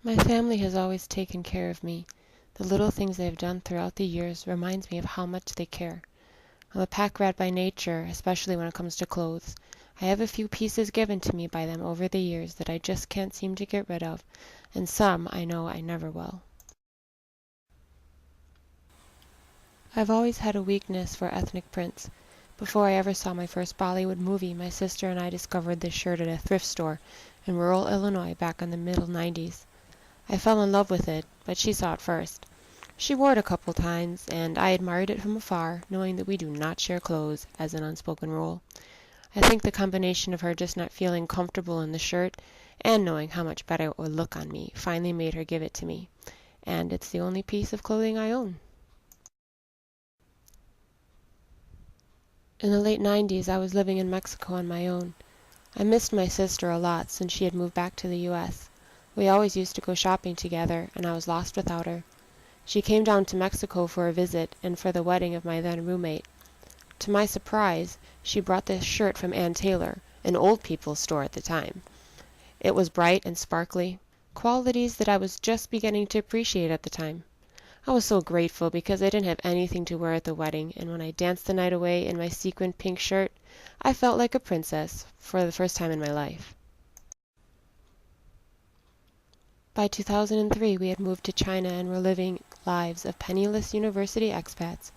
My family has always taken care of me. The little things they have done throughout the years reminds me of how much they care. I'm a pack rat by nature, especially when it comes to clothes. I have a few pieces given to me by them over the years that I just can't seem to get rid of, and some I know I never will. I've always had a weakness for ethnic prints. Before I ever saw my first Bollywood movie, my sister and I discovered this shirt at a thrift store in rural Illinois back in the middle 90s. I fell in love with it, but she saw it first. She wore it a couple times, and I admired it from afar, knowing that we do not share clothes, as an unspoken rule. I think the combination of her just not feeling comfortable in the shirt and knowing how much better it would look on me finally made her give it to me, and it's the only piece of clothing I own. In the late 90s, I was living in Mexico on my own. I missed my sister a lot since she had moved back to the U.S. We always used to go shopping together, and I was lost without her. She came down to Mexico for a visit and for the wedding of my then roommate. To my surprise, she brought this shirt from Ann Taylor, an old people's store at the time. It was bright and sparkly, qualities that I was just beginning to appreciate at the time. I was so grateful because I didn't have anything to wear at the wedding, and when I danced the night away in my sequined pink shirt, I felt like a princess for the first time in my life. By 2003, we had moved to China and were living lives of penniless university expats.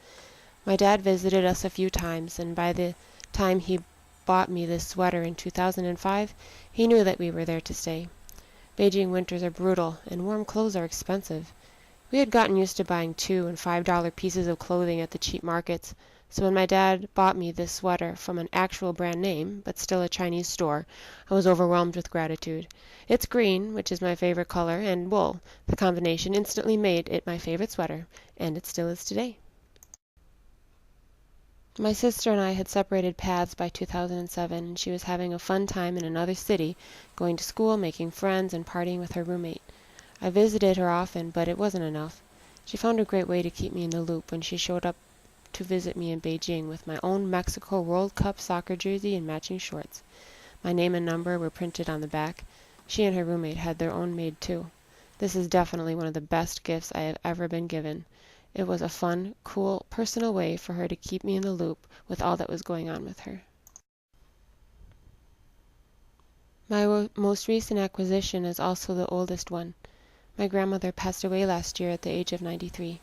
My dad visited us a few times, and by the time he bought me this sweater in 2005, he knew that we were there to stay. Beijing winters are brutal, and warm clothes are expensive. We had gotten used to buying $2 and $5 pieces of clothing at the cheap markets, so when my dad bought me this sweater from an actual brand name, but still a Chinese store, I was overwhelmed with gratitude. It's green, which is my favorite color, and wool. The combination instantly made it my favorite sweater, and it still is today. My sister and I had separated paths by 2007, and she was having a fun time in another city, going to school, making friends, and partying with her roommate. I visited her often, but it wasn't enough. She found a great way to keep me in the loop when she showed up to visit me in Beijing with my own Mexico World Cup soccer jersey and matching shorts. My name and number were printed on the back. She and her roommate had their own made too. This is definitely one of the best gifts I have ever been given. It was a fun, cool, personal way for her to keep me in the loop with all that was going on with her. My most recent acquisition is also the oldest one. My grandmother passed away last year at the age of 93.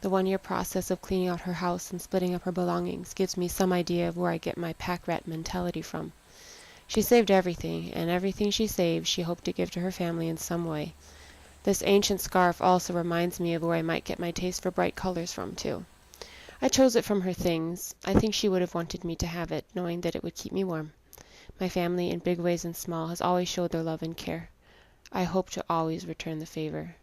The 1-year process of cleaning out her house and splitting up her belongings gives me some idea of where I get my pack rat mentality from. She saved everything, and everything she saved she hoped to give to her family in some way. This ancient scarf also reminds me of where I might get my taste for bright colors from, too. I chose it from her things. I think she would have wanted me to have it, knowing that it would keep me warm. My family, in big ways and small, has always showed their love and care. I hope to always return the favor.